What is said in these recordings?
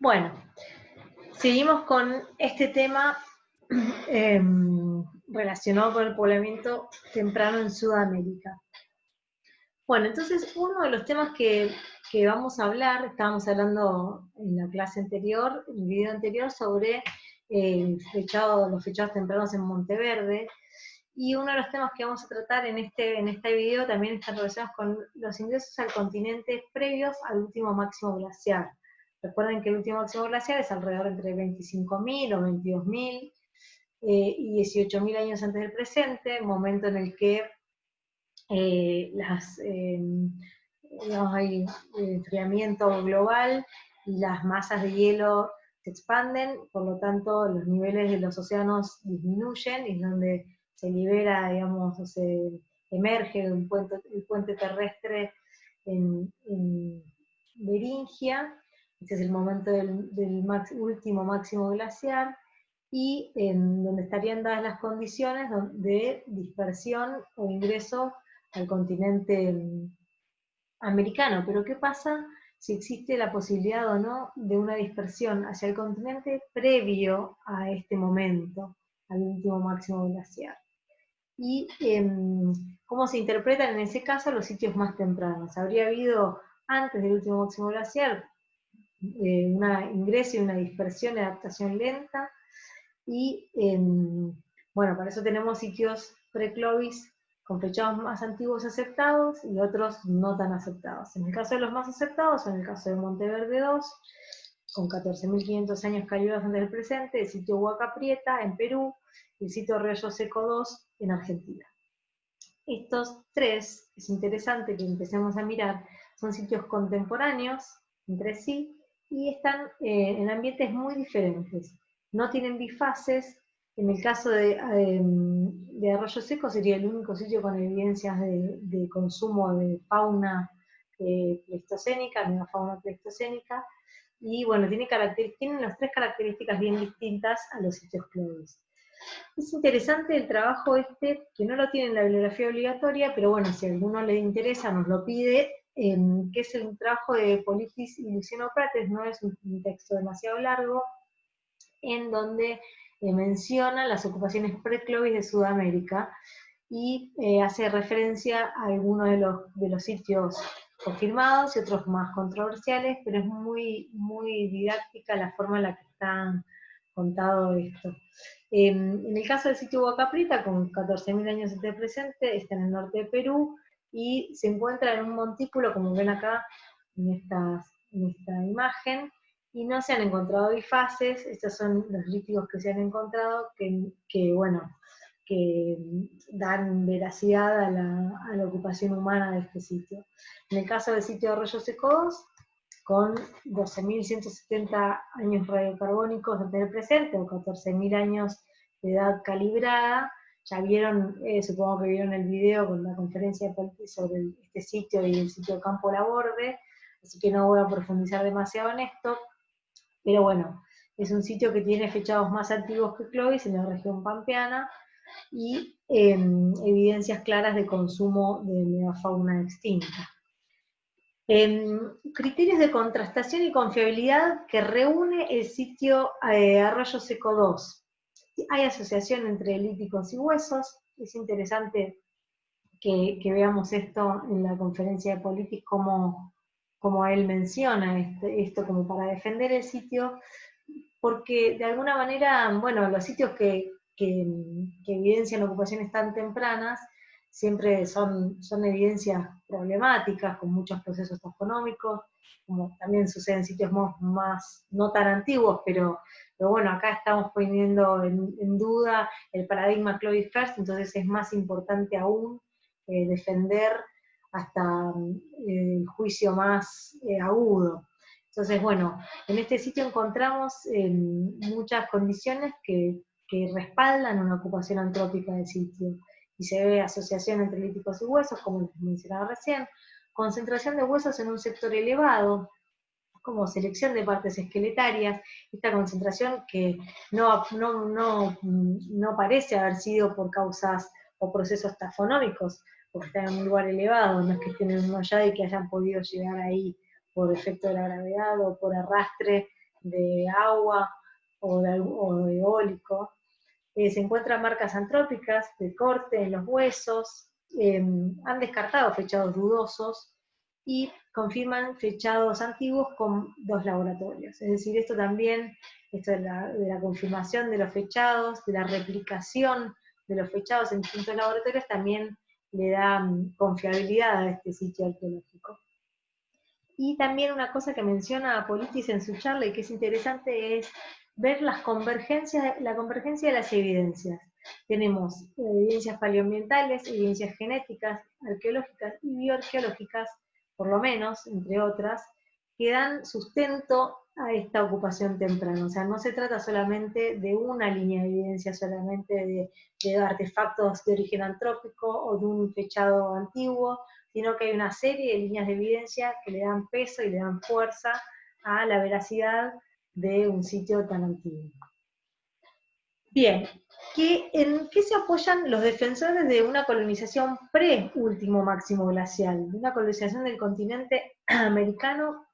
Bueno, seguimos con este tema relacionado con el poblamiento temprano en Sudamérica. Bueno, entonces uno de los temas que vamos a hablar, estábamos hablando en la clase anterior, en el video anterior, sobre los fechados tempranos en Monteverde, y uno de los temas que vamos a tratar en este video también están relacionados con los ingresos al continente previos al último máximo glaciar. Recuerden que el último máximo glaciar es alrededor entre 25.000 o 22.000 y 18.000 años antes del presente, momento en el que digamos, hay enfriamiento global y las masas de hielo se expanden, por lo tanto los niveles de los océanos disminuyen y es donde se libera, digamos, o se emerge el puente terrestre en Beringia. Este es el momento del último máximo glaciar, y donde estarían dadas las condiciones de dispersión o ingreso al continente americano. Pero ¿qué pasa si existe la posibilidad o no de una dispersión hacia el continente previo a este momento, al último máximo glaciar? Y cómo se interpretan en ese caso los sitios más tempranos. ¿Habría habido antes del último máximo glaciar un ingreso y una dispersión y adaptación lenta? Y bueno, para eso tenemos sitios pre-Clovis con fechados más antiguos aceptados y otros no tan aceptados. En el caso de los más aceptados, en el caso de Monteverde 2, con 14.500 años calibrados antes del presente, el sitio Huaca Prieta en Perú y el sitio Arroyo Seco 2 en Argentina. Estos tres, es interesante que empecemos a mirar, son sitios contemporáneos entre sí y están en ambientes muy diferentes. No tienen bifases. En el caso de Arroyo Seco sería el único sitio con evidencias de consumo de fauna pleistocénica, megafauna pleistocénica, y bueno, tienen las tres características bien distintas a los sitios Clovis. Es interesante el trabajo que no lo tiene en la bibliografía obligatoria, pero bueno, si a alguno le interesa, nos lo pide, que es el trabajo de Politis y Luciano Prates, no es un texto demasiado largo, en donde menciona las ocupaciones pre-Clovis de Sudamérica y hace referencia a algunos de los sitios confirmados y otros más controversiales, pero es muy didáctica la forma en la que está contado esto. En el caso del sitio Huaca Prieta, con 14.000 años antes del presente, está en el norte de Perú y se encuentra en un montículo, como ven acá en esta imagen, y no se han encontrado bifaces. Estos son los líquidos que se han encontrado bueno, que dan veracidad a la ocupación humana de este sitio. En el caso del sitio de Arroyo Seco 2, con 12.170 años radiocarbónicos antes del presente, o 14.000 años de edad calibrada. Ya vieron, supongo que vieron el video con la conferencia de Politis sobre este sitio y el sitio de Campo Laborde, así que no voy a profundizar demasiado en esto, pero bueno, es un sitio que tiene fechados más antiguos que Clovis en la región pampeana, y evidencias claras de consumo de megafauna extinta. Criterios de contrastación y confiabilidad que reúne el sitio Arroyo Seco 2. Hay asociación entre líticos y huesos. Es interesante que veamos esto en la conferencia de Politis, como él menciona esto como para defender el sitio, porque de alguna manera, bueno, los sitios que evidencian ocupaciones tan tempranas siempre son evidencias problemáticas, con muchos procesos taxonómicos, como también sucede en sitios más no tan antiguos, pero bueno, acá estamos poniendo en duda el paradigma Clovis First, entonces es más importante aún defender hasta el juicio más agudo. Entonces, bueno, en este sitio encontramos muchas condiciones que respaldan una ocupación antrópica del sitio, y se ve asociación entre líticos y huesos, como les mencionaba recién, concentración de huesos en un sector elevado, como selección de partes esqueletarias, esta concentración que no parece haber sido por causas o procesos tafonómicos, porque están en un lugar elevado, no es que estén en un hollado y que hayan podido llegar ahí por efecto de la gravedad o por arrastre de agua o de eólico. Se encuentran marcas antrópicas de corte en los huesos, han descartado fechados dudosos y confirman fechados antiguos con 2 laboratorios. Es decir, esto de la confirmación de los fechados, de la replicación de los fechados en distintos laboratorios, también le da confiabilidad a este sitio arqueológico. Y también una cosa que menciona Politis en su charla y que es interesante es ver la convergencia de las evidencias. Tenemos evidencias paleoambientales, evidencias genéticas, arqueológicas y bioarqueológicas, por lo menos, entre otras, que dan sustento a esta ocupación temprana. O sea, no se trata solamente de una línea de evidencia, solamente de artefactos de origen antrópico o de un fechado antiguo, sino que hay una serie de líneas de evidencia que le dan peso y le dan fuerza a la veracidad de un sitio tan antiguo. Bien, ¿en qué se apoyan los defensores de una colonización pre-último máximo glacial? De una colonización del continente americano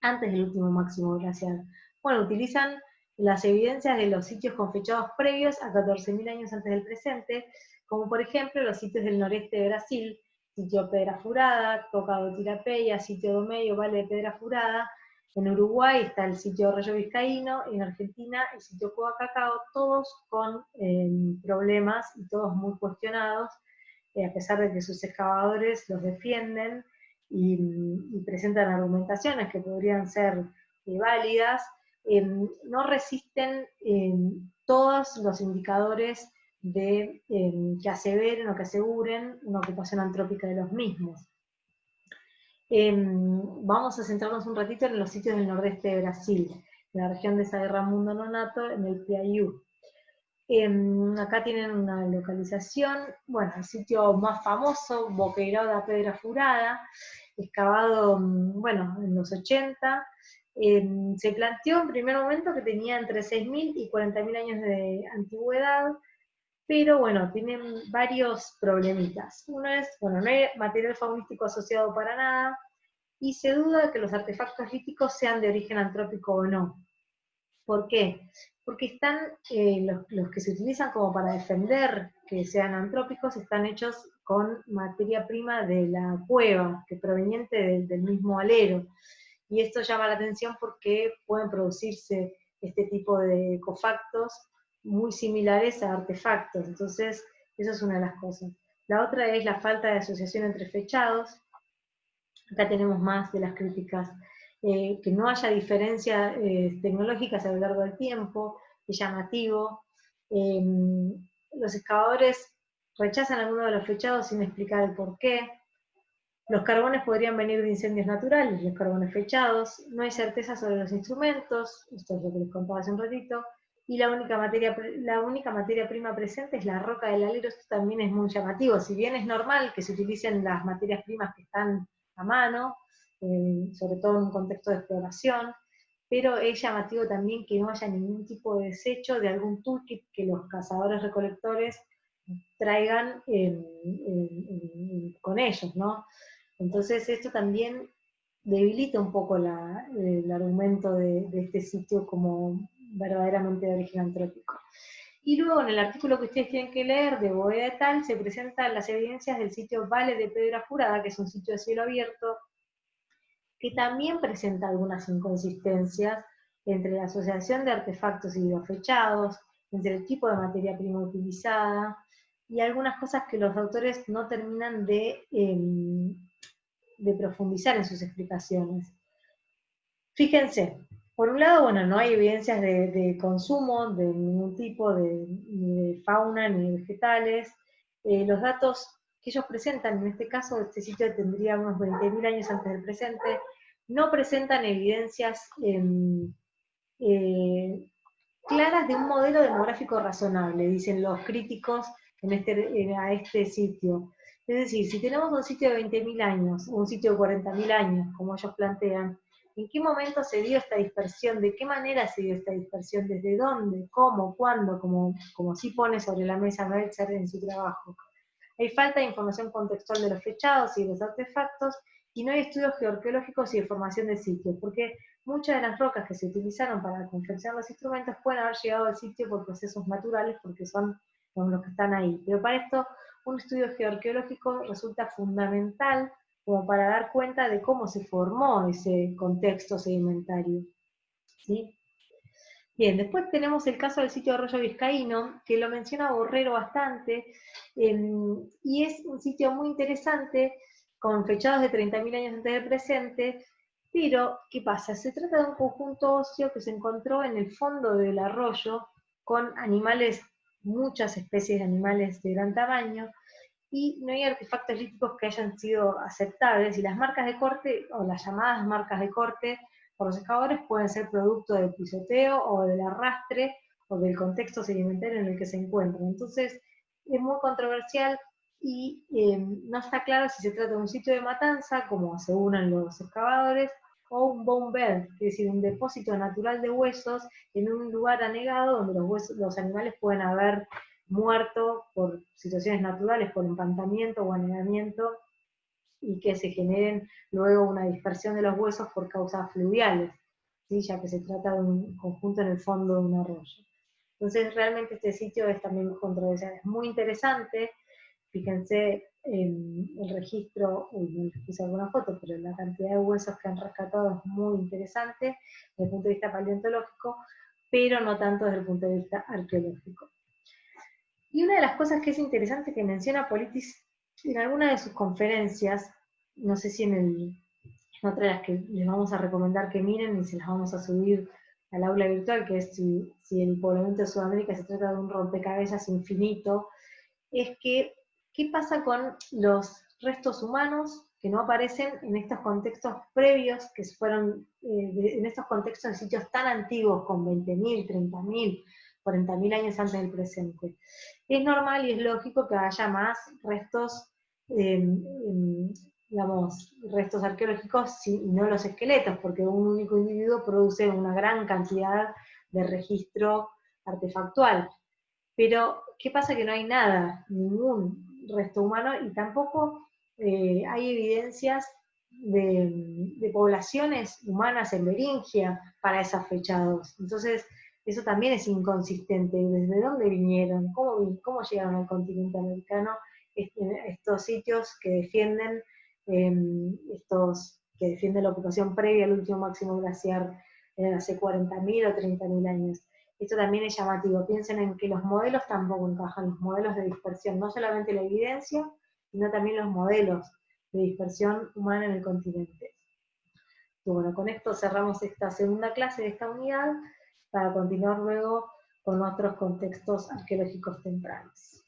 antes del último máximo glacial. Bueno, utilizan las evidencias de los sitios con fechados previos a 14.000 años antes del presente, como por ejemplo los sitios del noreste de Brasil, sitio Pedra Furada, Toca do Tirapeia, sitio do Meio, Vale de Pedra Furada. En Uruguay está el sitio Rayo Vizcaíno, en Argentina el sitio Cueva Cacao, todos con problemas y todos muy cuestionados, a pesar de que sus excavadores los defienden y presentan argumentaciones que podrían ser válidas, no resisten todos los indicadores que aseveren o que aseguren una ocupación antrópica de los mismos. Vamos a centrarnos un ratito en los sitios del nordeste de Brasil, en la región de Sagerramundo Nonato, en el Piauí. Acá tienen una localización, bueno, el sitio más famoso, Boqueirão da Pedra Furada, excavado, bueno, en los 80. Se planteó en primer momento que tenía entre 6.000 y 40.000 años de antigüedad, pero bueno, tienen varios problemitas. Uno es, bueno, no hay material faunístico asociado para nada, y se duda que los artefactos líticos sean de origen antrópico o no. ¿Por qué? Porque están, los que se utilizan como para defender que sean antrópicos, están hechos con materia prima de la cueva, que proveniente del mismo alero. Y esto llama la atención porque pueden producirse este tipo de cofactos muy similares a artefactos. Entonces, eso es una de las cosas. La otra es la falta de asociación entre fechados. Acá tenemos más de las críticas. Que no haya diferencias tecnológicas a lo largo del tiempo, es llamativo. Los excavadores rechazan algunos de los fechados sin explicar el porqué. Los carbones podrían venir de incendios naturales, los carbones fechados. No hay certeza sobre los instrumentos, esto es lo que les contaba hace un ratito. Y la única materia prima presente es la roca del alero. Esto también es muy llamativo. Si bien es normal que se utilicen las materias primas que están a mano, sobre todo en un contexto de exploración, pero es llamativo también que no haya ningún tipo de desecho de algún toolkit que los cazadores-recolectores traigan con ellos, ¿no? Entonces esto también debilita un poco el argumento de este sitio como verdaderamente de origen antrópico. Y luego en el artículo que ustedes tienen que leer de Boeda et al. Se presentan las evidencias del sitio Vale de Pedra Furada, que es un sitio de cielo abierto, que también presenta algunas inconsistencias entre la asociación de artefactos y biofechados, entre el tipo de materia prima utilizada, y algunas cosas que los autores no terminan de profundizar en sus explicaciones. Fíjense, por un lado, bueno, no hay evidencias de consumo de ningún tipo de fauna ni de vegetales. Los datos que ellos presentan, en este caso, este sitio tendría unos 20.000 años antes del presente, no presentan evidencias claras de un modelo demográfico razonable, dicen los críticos a este sitio. Es decir, si tenemos un sitio de 20.000 años, o un sitio de 40.000 años, como ellos plantean, ¿en qué momento se dio esta dispersión? ¿De qué manera se dio esta dispersión? ¿Desde dónde? ¿Cómo? ¿Cuándo? Como sí pone sobre la mesa Meltzer en su trabajo. Hay falta de información contextual de los fechados y de los artefactos, y no hay estudios geoarqueológicos y de formación de sitios, porque muchas de las rocas que se utilizaron para confeccionar los instrumentos pueden haber llegado al sitio por procesos naturales porque son los que están ahí. Pero para esto, un estudio geoarqueológico resulta fundamental como para dar cuenta de cómo se formó ese contexto sedimentario, ¿sí? Bien, después tenemos el caso del sitio de Arroyo Vizcaíno, que lo menciona Borrero bastante, y es un sitio muy interesante, con fechados de 30.000 años antes del presente, pero, ¿qué pasa? Se trata de un conjunto óseo que se encontró en el fondo del arroyo, con animales, muchas especies de animales de gran tamaño, y no hay artefactos líticos que hayan sido aceptables, y las marcas de corte, o las llamadas marcas de corte, por los excavadores pueden ser producto del pisoteo, o del arrastre, o del contexto sedimentario en el que se encuentran. Entonces, es muy controversial, y no está claro si se trata de un sitio de matanza, como aseguran los excavadores, o un bone bed, es decir, un depósito natural de huesos en un lugar anegado donde los animales pueden haber muerto por situaciones naturales, por empantamiento o anegamiento, y que se generen luego una dispersión de los huesos por causas fluviales, ¿sí? Ya que se trata de un conjunto en el fondo de un arroyo. Entonces realmente este sitio es también controversial, es muy interesante. Fíjense en el registro, uy, no les puse alguna foto, pero la cantidad de huesos que han rescatado es muy interesante desde el punto de vista paleontológico, pero no tanto desde el punto de vista arqueológico. Y una de las cosas que es interesante que menciona Politis en alguna de sus conferencias, no sé si en otra de las que les vamos a recomendar que miren y se las vamos a subir al aula virtual, que es si el poblamiento de Sudamérica se trata de un rompecabezas infinito, es que, ¿qué pasa con los restos humanos que no aparecen en estos contextos previos, que fueron, en estos contextos de sitios tan antiguos, con 20.000, 30.000, 40.000 años antes del presente? Es normal y es lógico que haya más restos, digamos, restos arqueológicos y no los esqueletos, porque un único individuo produce una gran cantidad de registro artefactual. Pero, ¿qué pasa? Que no hay nada, ningún resto humano, y tampoco hay evidencias de poblaciones humanas en Beringia para esas fechados. Entonces, eso también es inconsistente. ¿Desde dónde vinieron? ¿Cómo llegaron al continente americano estos sitios que defienden, que defienden la ocupación previa al último máximo glaciar hace 40.000 o 30.000 años? Esto también es llamativo. Piensen en que los modelos tampoco encajan, los modelos de dispersión, no solamente la evidencia, sino también los modelos de dispersión humana en el continente. Y bueno, con esto cerramos esta segunda clase de esta unidad para continuar luego con otros contextos arqueológicos tempranos.